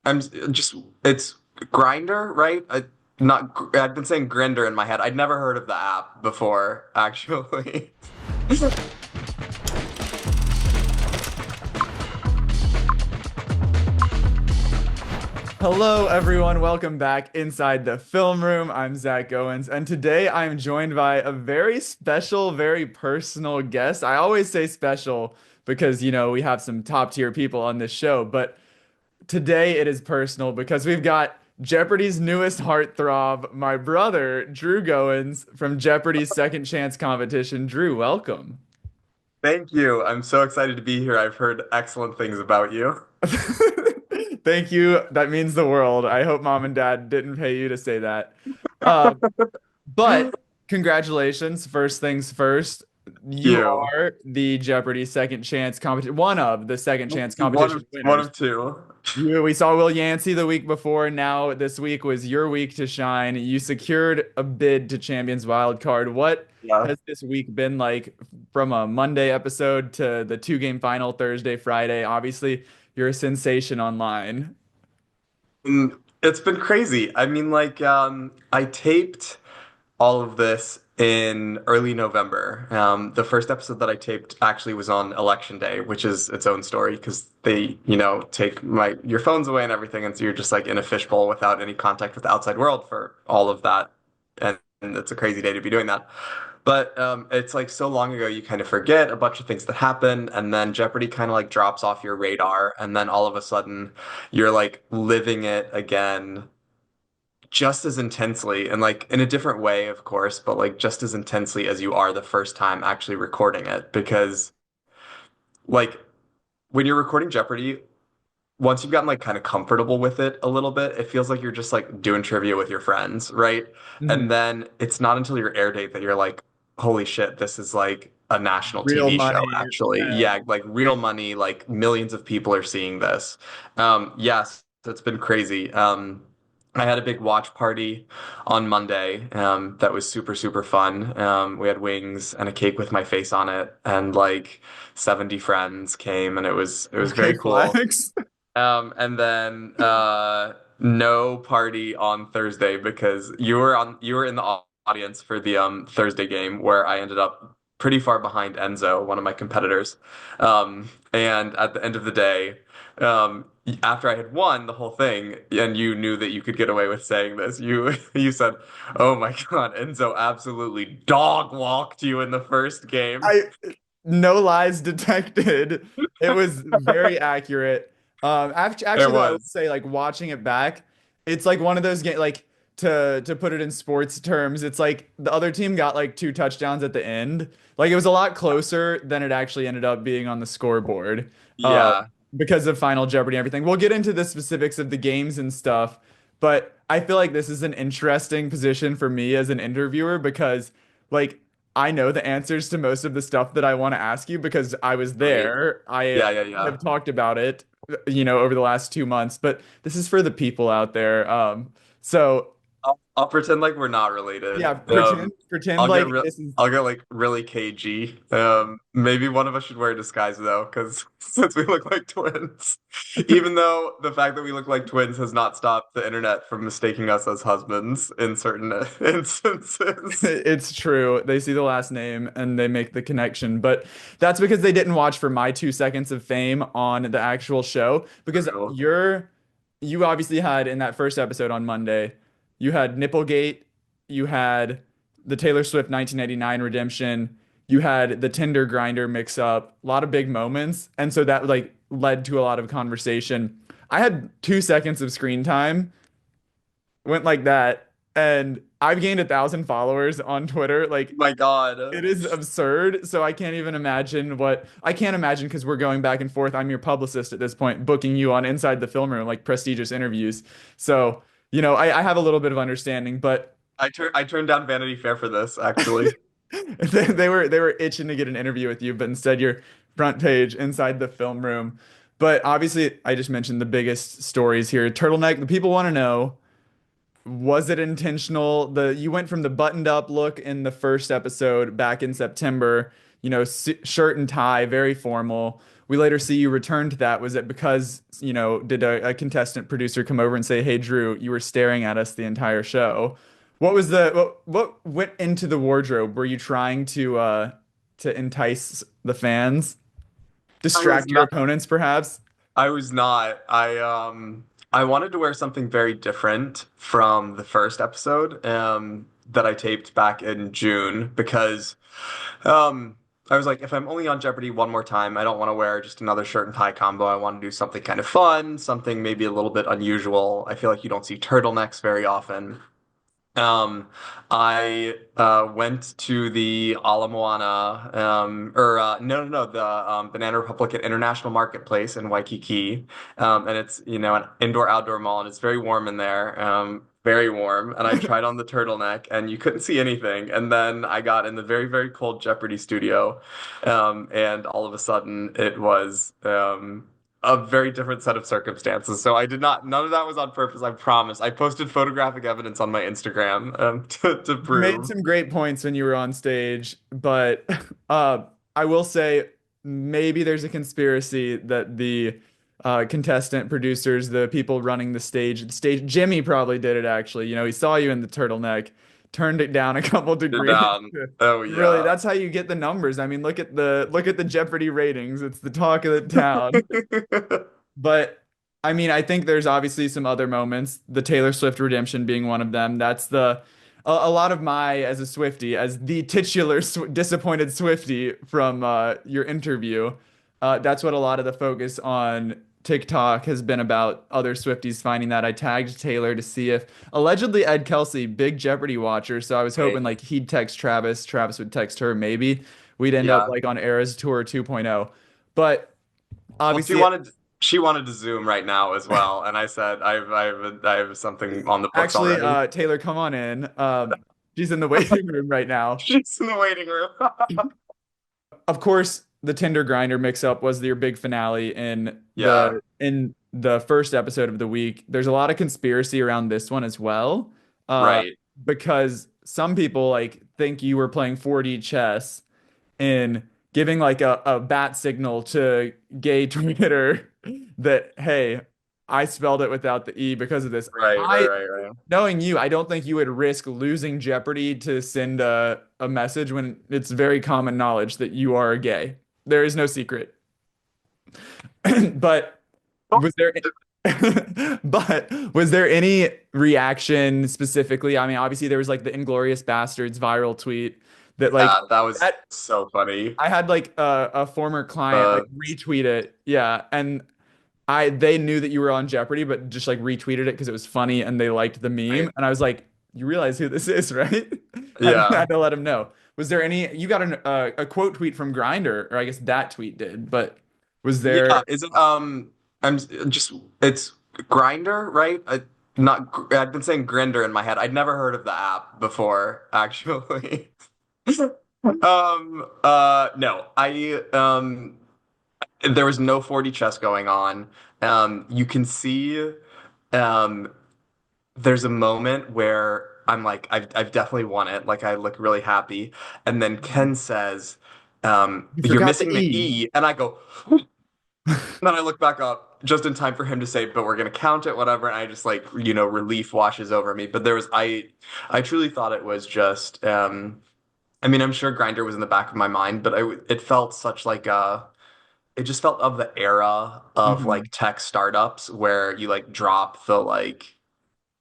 I'm just it's Grinder, right? I've been saying Grinder in my head. I'd never heard of the app before, actually. Hello, everyone. Welcome back inside the film room. I'm Zach Goins, and today I'm joined by a very special, very personal guest. I always say special because, we have some top tier people on this show, but today it is personal because we've got Jeopardy's newest heartthrob, my brother, Drew Goins from Jeopardy's Second Chance competition. Drew, welcome. Thank you. I'm so excited to be here. I've heard excellent things about you. Thank you. That means the world. I hope mom and dad didn't pay you to say that. Uh, But congratulations. First things first. You You. are the Jeopardy second chance competition, one of the second chance One competition of one winners. of two. We saw Will Yancey the week before. Now this week was your week to shine. You secured a bid to Champions Wild Card. What Yeah. has this week been like from a Monday episode to the two-game final Thursday, Friday? Obviously, you're a sensation online. It's been crazy. I mean, I taped all of this in early November. The first episode that I taped actually was on Election Day, which is its own story because they, take your phones away and everything, and so you're just like in a fishbowl without any contact with the outside world for all of that, and it's a crazy day to be doing that. But it's like so long ago, you kind of forget a bunch of things that happen, and then Jeopardy kind of like drops off your radar, and then all of a sudden, you're like living it again just as intensely and like in a different way, of course, but like just as intensely as you are the first time actually recording it. Because like when you're recording Jeopardy, once you've gotten like kind of comfortable with it a little bit, it feels like you're just like doing trivia with your friends, right? And Mhm. then it's not until your air date that you're like, holy shit, this is like a national Real TV show, money. actually. Yeah. Yeah, like real money, like millions of people are seeing this. Yes, it's been crazy. I had a big watch party on Monday, that was super, super fun. We had wings and a cake with my face on it, and like 70 friends came, and it was Okay, very cool. flex. And then no party on Thursday because you were in the audience for the Thursday game where I ended up pretty far behind Enzo, one of my competitors. And at the end of the day, after I had won the whole thing, and you knew that you could get away with saying this, you said, "Oh my God, Enzo absolutely dog walked you in the first game." I No lies detected. It was very accurate. It Actually, though, I would was. say like watching it back, it's like one of those games. Like to put it in sports terms, it's like the other team got like two touchdowns at the end. Like it was a lot closer than it actually ended up being on the scoreboard. Uh, Yeah. because of Final Jeopardy and everything. We'll get into the specifics of the games and stuff, but I feel like this is an interesting position for me as an interviewer because like I know the answers to most of the stuff that I want to ask you because I was Right. there. I Yeah, yeah, yeah. have talked about it, over the last 2 months, but this is for the people out there. So I'll pretend like we're not related. yeah, pretend I'll get like real. this is I'll get like really cagey. Maybe one of us should wear a disguise though, because since we look like twins, even though the fact that we look like twins has not stopped the internet from mistaking us as husbands in certain instances. it's true. They see the last name and they make the connection, but that's because they didn't watch for my 2 seconds of fame on the actual show because True. you obviously had in that first episode on Monday, you had Nipplegate, you had the Taylor Swift 1999 redemption, you had the Tinder Grindr mix up, a lot of big moments, and so that like led to a lot of conversation. I had 2 seconds of screen time, went like that, and I've gained 1,000 followers on Twitter. Like My God. it is absurd. So I can't even imagine what I can't imagine because we're going back and forth. I'm your publicist at this point, booking you on Inside the Film Room, like prestigious interviews. So, I have a little bit of understanding, but I turned down Vanity Fair for this, actually. they were itching to get an interview with you, but instead you're front page inside the film room. But obviously, I just mentioned the biggest stories here. Turtleneck, the people want to know, was it intentional? You went from the buttoned up look in the first episode back in September, shirt and tie, very formal. we later see you return to that. Was it because, did a contestant producer come over and say, "Hey, Drew, you were staring at us the entire show"? What went into the wardrobe? Were you trying to entice the fans, I was distract your not. opponents, perhaps? I was not. I wanted to wear something very different from the first episode that I taped back in June because I was like, if I'm only on Jeopardy one more time, I don't want to wear just another shirt and tie combo. I want to do something kind of fun, something maybe a little bit unusual. I feel like you don't see turtlenecks very often. I went to the Ala Moana, or no, no, no, the Banana Republic at International Marketplace in Waikiki, and it's an indoor-outdoor mall, and it's very warm in there, very warm. And I tried on the turtleneck, and you couldn't see anything. And then I got in the very, very cold Jeopardy studio, and all of a sudden it was a very different set of circumstances. So I did not, none of that was on purpose, I promise. I posted photographic evidence on my Instagram to You made prove. some great points when you were on stage, but I will say maybe there's a conspiracy that the contestant producers, the people running the stage, Jimmy probably did it actually. He saw you in the turtleneck, turned it down a couple You're degrees. down. Oh Really, yeah. that's how you get the numbers. I mean, look at the Jeopardy ratings. It's the talk of the town. But I mean, I think there's obviously some other moments, the Taylor Swift redemption being one of them. That's a lot of my, as a Swiftie, as the titular disappointed Swiftie from your interview. That's what a lot of the focus on TikTok has been about other Swifties finding that. I tagged Taylor to see if allegedly Ed Kelsey, big Jeopardy watcher, so I was hoping Right. like he'd text Travis, Travis would text her, maybe we'd end up Yeah. like on Eras Tour 2.0. But Well, obviously she wanted to Zoom right now as well, and I said I have something on the books actually, already. Taylor, come on in. She's in the waiting room right now. She's in the waiting room. Of course, the Tinder Grinder mix-up was your big finale in Yeah. the first episode of the week. There's a lot of conspiracy around this one as well, Right. because some people like think you were playing 4D chess in giving like a bat signal to gay Twitter that, hey, I spelled it without the E because of this. Right. Right. I Right. Right. Knowing you, I don't think you would risk losing Jeopardy to send a message when it's very common knowledge that you are gay. There is no secret. But was there but was there any reaction specifically? I mean, obviously there was like the Inglorious Bastards viral tweet that like Yeah, that was that so funny. I had like a former client like Uh, retweet it. Yeah, and they knew that you were on Jeopardy, but just like retweeted it because it was funny and they liked the meme. right. And I was like, you realize who this is, right? And then I Yeah. had to let him know. Was there any, you got a quote tweet from Grindr, or I guess that tweet did, but was there, Yeah. Is it I'm just it's Grinder, right? I've been saying Grinder in my head. I'd never heard of the app before, actually. No. There was no 40 chess going on. You can see um there's a moment where I'm like, I've definitely won it. Like I look really happy. And then Ken says, you you're forgot the missing the E. E. And I go, then I look back up just in time for him to say, but we're gonna count it, whatever. And I just like, relief washes over me. But I truly thought it was just, I mean, I'm sure Grinder was in the back of my mind, but it felt such like it just felt of the era of like Mhm. tech startups where you like drop the like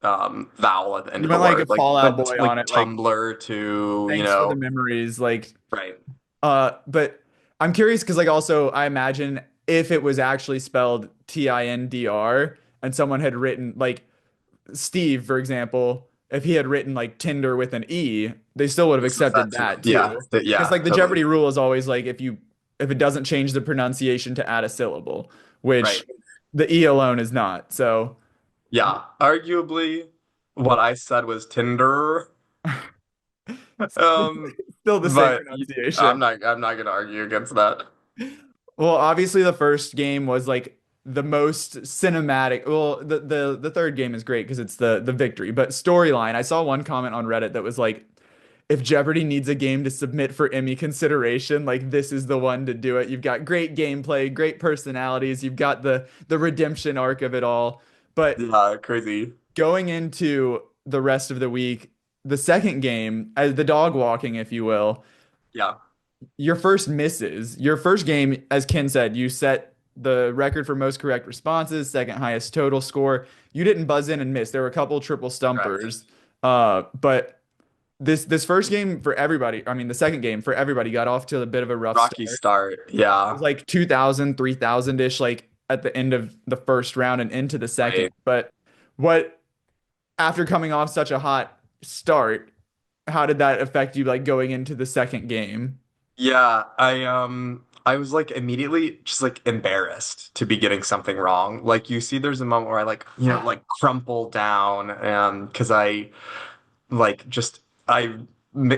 vowel at the end You of the went like a word, like Fallout went Boy like on it, like Tumblr to, thanks for the memories, like right. But I'm curious because, like, also, I imagine if it was actually spelled Tindr and someone had written, like, Steve, for example, if he had written, like, Tinder with an E, they still would have This was that accepted too. that Yeah, too. Because, yeah, like, the totally. Jeopardy rule is always like if it doesn't change the pronunciation to add a syllable, Right. which the E alone is not. So, Yeah. Arguably, what I said was Tinder. Um, still the same but pronunciation. I'm not gonna argue against that. Well, obviously the first game was like the most cinematic. Well, the third game is great because it's the victory, but storyline. I saw one comment on Reddit that was like if Jeopardy needs a game to submit for Emmy consideration, like this is the one to do it. You've got great gameplay, great personalities, you've got the redemption arc of it all. But Yeah, crazy. going into the rest of the week, the second game, as the dog walking, if you will, Yeah, your first misses. Your first game, as Ken said, you set the record for most correct responses, second highest total score. You didn't buzz in and miss. There were a couple triple correct. stumpers. But this first game for everybody, I mean the second game for everybody got off to a bit of a rough Rocky start. start. It was Yeah, like 2000, 3000-ish like at the end of the first round and into the second. right. But what after coming off such a hot start, how did that affect you like going into the second game? Yeah, I was like immediately just like embarrassed to be getting something wrong. Like you see there's a moment where I like, like crumple down because I like just I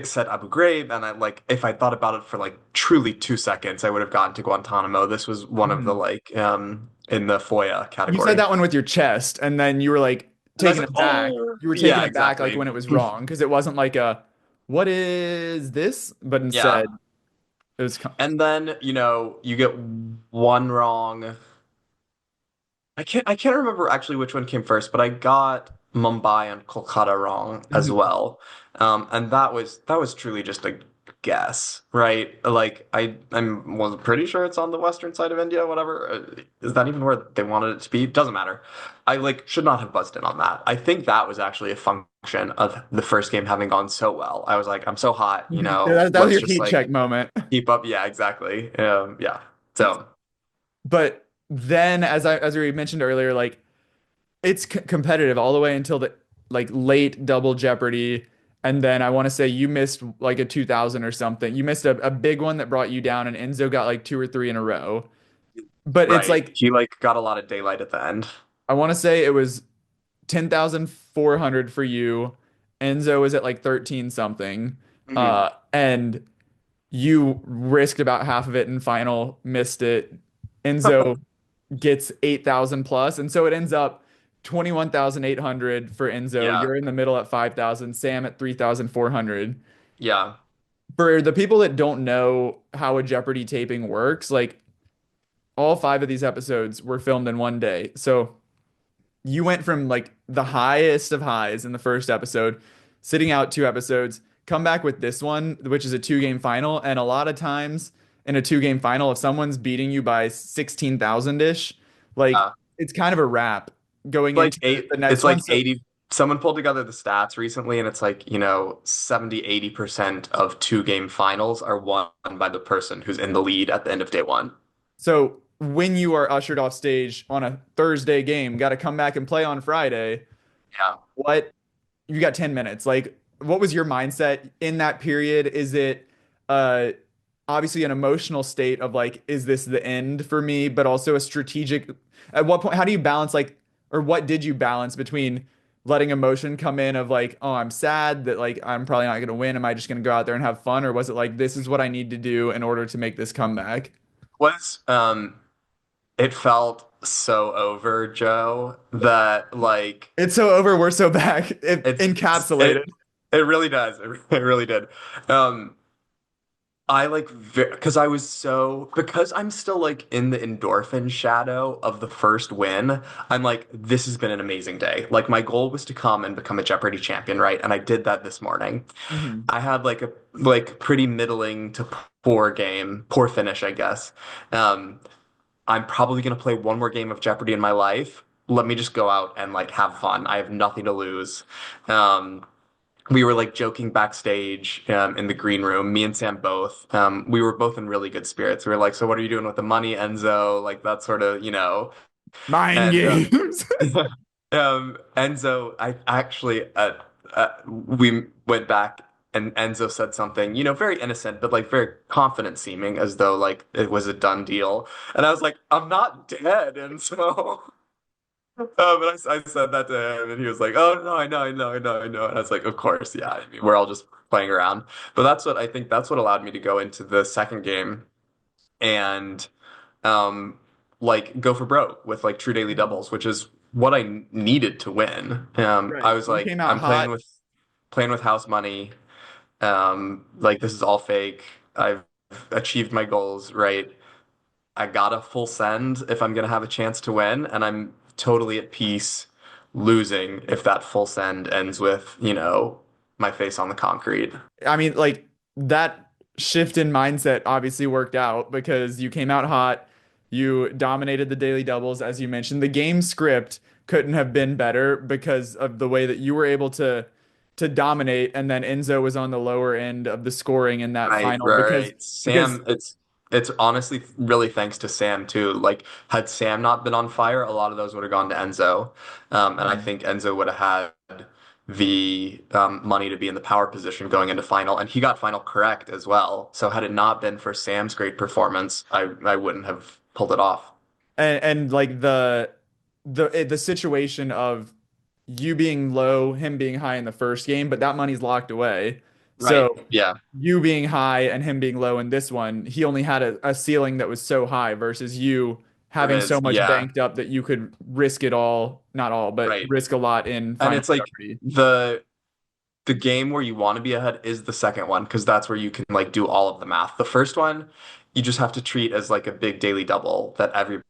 said Abu Ghraib and I like if I thought about it for like truly 2 seconds, I would have gotten to Guantanamo. This was one of the Mhm. like in the FOIA You said category. that one with your chest, and then you were like And I was taken like, aback. oh, You were taken yeah, aback like exactly. when it was wrong because it wasn't like a what is this? But Yeah. instead it was And then, you get one wrong. I can't remember actually which one came first, but I got Mumbai and Kolkata wrong as Mhm. well. And that was truly just a guess, right? Like I'm was pretty sure it's on the western side of India, whatever. Is that even where they wanted it to be? Doesn't matter. I like should not have buzzed in on that. I think that was actually a function of the first game having gone so well. I was like, I'm so hot, Mhm. That was let's your just heat like check moment. keep up. Yeah, exactly. Yeah. So, But then as we mentioned earlier, like it's competitive all the way until the like late double Jeopardy. And then I want to say you missed like a 2000 or something. You missed a big one that brought you down, and Enzo got like two or three in a row. But it's right. like He like got a lot of daylight at the end. I want to say it was 10,400 for you. Enzo was at like 13 something. Mhm. And you risked about half of it in final, missed it. Enzo gets 8,000 plus. And so it ends up 21,800 for Enzo. Yeah. You're in the middle at 5,000, Sam at 3,400. Yeah. For the people that don't know how a Jeopardy taping works, like all five of these episodes were filmed in one day. So you went from like the highest of highs in the first episode, sitting out two episodes, come back with this one, which is a two-game final. And a lot of times in a two-game final, if someone's beating you by 16,000-ish, like Yeah. it's kind of a wrap going Like into eight, the next it's one. like So 80. Someone pulled together the stats recently and it's like, 70, 80% of two-game finals are won by the person who's in the lead at the end of day one. so when you are ushered off stage on a Thursday game, got to come back and play on Friday, Yeah. what you got 10 minutes. Like, what was your mindset in that period? Is it uh obviously an emotional state of like, is this the end for me? But also a strategic, at what point, how do you balance like, or what did you balance between letting emotion come in of like, oh, I'm sad that like I'm probably not gonna win. Am I just gonna go out there and have fun? Or was it like this is what I need to do in order to make this comeback? Was it felt so over, Joe, that like It's so over, we're so back. It it's it encapsulated. it really does. It really did. Um I like because I was so because I'm still like in the endorphin shadow of the first win. I'm like, this has been an amazing day. Like my goal was to come and become a Jeopardy champion, right? And I did that this morning. Mhm. I had like a pretty middling to poor game, poor finish, I guess. Um, I'm probably gonna play one more game of Jeopardy in my life. Let me just go out and like have fun. I have nothing to lose. Um, we were like joking backstage in the green room, me and Sam both. We were both in really good spirits. We were like, "So what are you doing with the money, Enzo?" Like that sort of. Mind And games. Enzo, I actually, we went back and Enzo said something, very innocent, but like very confident seeming, as though like it was a done deal. And I was like, "I'm not dead," and so. But I said that to him, and he was like, "Oh no, I know, I know, I know, I know." And I was like, "Of course, yeah. I mean, we're all just playing around." But I think that's what allowed me to go into the second game and, um, like go for broke with like true daily doubles, which is what I needed to win. I Right. was You like, came out I'm hot. playing with house money. Like this is all fake. I've achieved my goals, right? I got a full send if I'm gonna have a chance to win, and I'm totally at peace losing if that full send ends with, my face on the concrete. I mean, like that shift in mindset obviously worked out because you came out hot. You dominated the daily doubles, as you mentioned. The game script couldn't have been better because of the way that you were able to dominate, and then Enzo was on the lower end of the scoring in that Right, final right. because Sam, it's honestly really thanks to Sam too. Like, had Sam not been on fire, a lot of those would have gone to Enzo. And I think Enzo would have had the money to be in the power position going into final, and he got final correct as well. So had it not been for Sam's great performance, I wouldn't have pulled it off. and like the situation of you being low, him being high in the first game, but that money's locked away. Right. So Yeah. you being high and him being low in this one, he only had a ceiling that was so high versus you For having so his, much yeah. banked up that you could risk it all, not all, but Right. risk a lot in And Final it's like Jeopardy. the game where you want to be ahead is the second one because that's where you can like do all of the math. The first one, you just have to treat as like a big daily double that everybody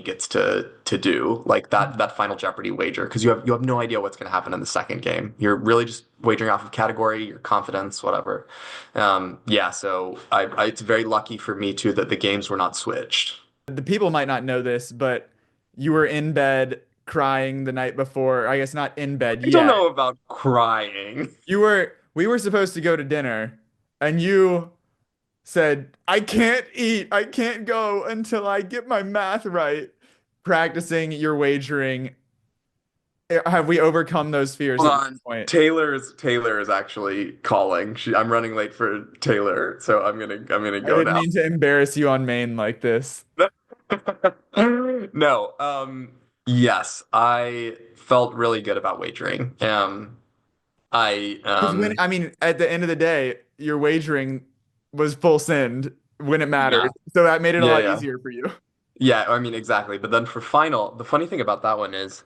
gets to do, like that Final Jeopardy wager because you have no idea what's going to happen in the second game. You're really just wagering off of category, your confidence, whatever. Yeah, so it's very lucky for me too that the games were not switched. The people might not know this, but you were in bed crying the night before. I guess not in bed I don't yet. know about crying. We were supposed to go to dinner, and you said, I can't eat. I can't go until I get my math right. Practicing your wagering. Have we overcome those fears Hold at this on. point? Taylor is actually calling. I'm running late for Taylor, so I'm gonna I go didn't now. mean to embarrass you on main like this. No, yes, I felt really good about wagering. I Because I mean, at the end of the day, your wagering was full send when it yeah, mattered. So that made it a yeah, lot yeah. easier for you. Yeah, I mean exactly. But then for final, the funny thing about that one is,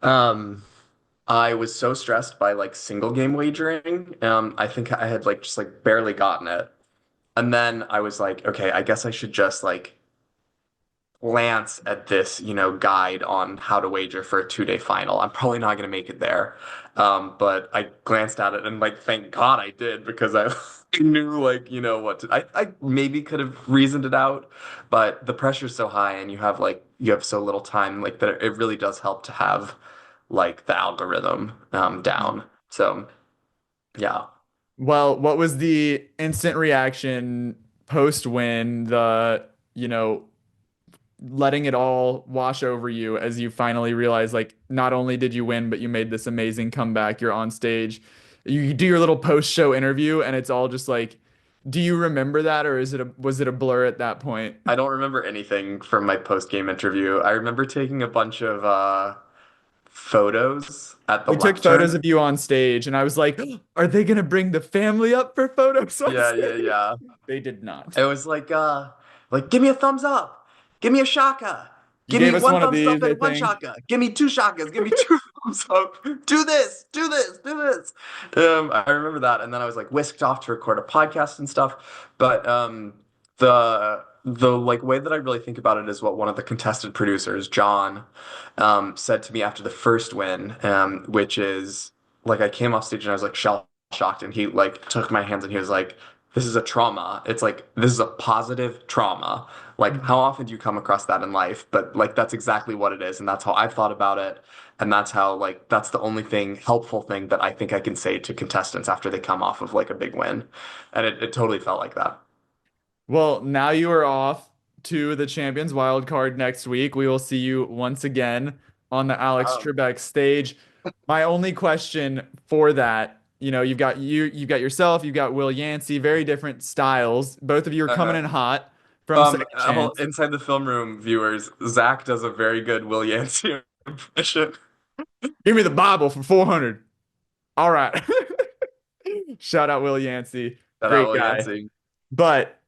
um I was so stressed by like single game wagering. I think I had like just like barely gotten it. And then I was like, okay, I guess I should just like glance at this, guide on how to wager for a 2-day final. I'm probably not going to make it there. But I glanced at it and like, thank God I did because I knew like, what I maybe could have reasoned it out, but the pressure's so high and you have so little time like that it really does help to have like the algorithm down. So yeah. Well, what was the instant reaction post win, you know, letting it all wash over you as you finally realize, like, not only did you win, but you made this amazing comeback. You're on stage. You do your little post-show interview, and it's all just like, do you remember that, or was it a blur at that point? I don't remember anything from my post-game interview. I remember taking a bunch of photos at the We took photos lectern. of you on stage, and I was like, are they gonna bring the family up for photos on Yeah, yeah, stage? yeah. They did not. It was like give me a thumbs up, give me a shaka, You give me gave us one one of thumbs up these, I and one think. shaka, give me two shakas, give me two thumbs up. Do this, do this, do this. I remember that, and then I was like whisked off to record a podcast and stuff. But the like way that I really think about it is what one of the contested producers, John, said to me after the first win, which is like I came off stage and I was like shell shocked, and he like took my hands and he was like, "This is a trauma. It's like this is a positive trauma. Like how often do you come across that in life? But like that's exactly what it is, and that's how I've thought about it, and that's how like that's the only thing helpful thing that I think I can say to contestants after they come off of like a big win, and it totally felt like that. Well, now you are off to the Champions wild card next week. We will see you once again on the Alex Um, Trebek stage. My only question for that, you've got yourself, you've got Will Yancey, very different styles. Both of you are coming uh, in hot from Second Chance. inside the film room, viewers, Zach does a very good Will Yancey impression. Give me the Bible for 400. All right. Shout out Will Yancey. Shout out Great Will guy. Yancey. But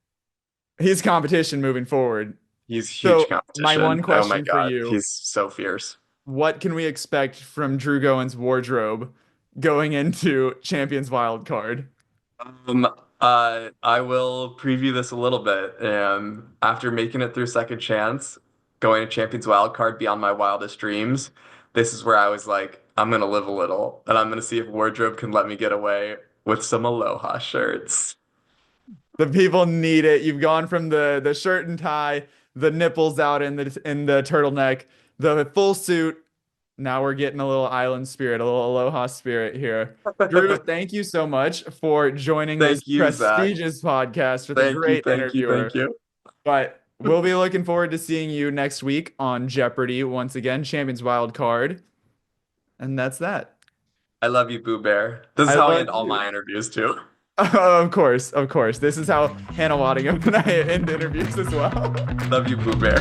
his competition moving forward. He's huge So, my one competition. Oh my question for God, you. he's so fierce. What can we expect from Drew Goins' wardrobe going into Champions Wild Card? Um, I will preview this a little bit. After making it through second chance, going to Champions Wildcard beyond my wildest dreams, this is where I was like, I'm gonna live a little, and I'm gonna see if wardrobe can let me get away with some Aloha shirts. The people need it. You've gone from the shirt and tie, the nipples out in the turtleneck, the full suit. Now we're getting a little island spirit, a little aloha spirit here. Drew, thank you so much for joining this Thank you, Zach. prestigious podcast with a Thank you, great thank you, thank interviewer. you. But we'll be looking forward to seeing you next week on Jeopardy once again, Champions Wild Card. And that's that. I love you, Boo Bear. This is I how I love end all you. my interviews too. Of course, of course. This is how Hannah Waddingham and I end interviews as well. Love you, Boo Bear.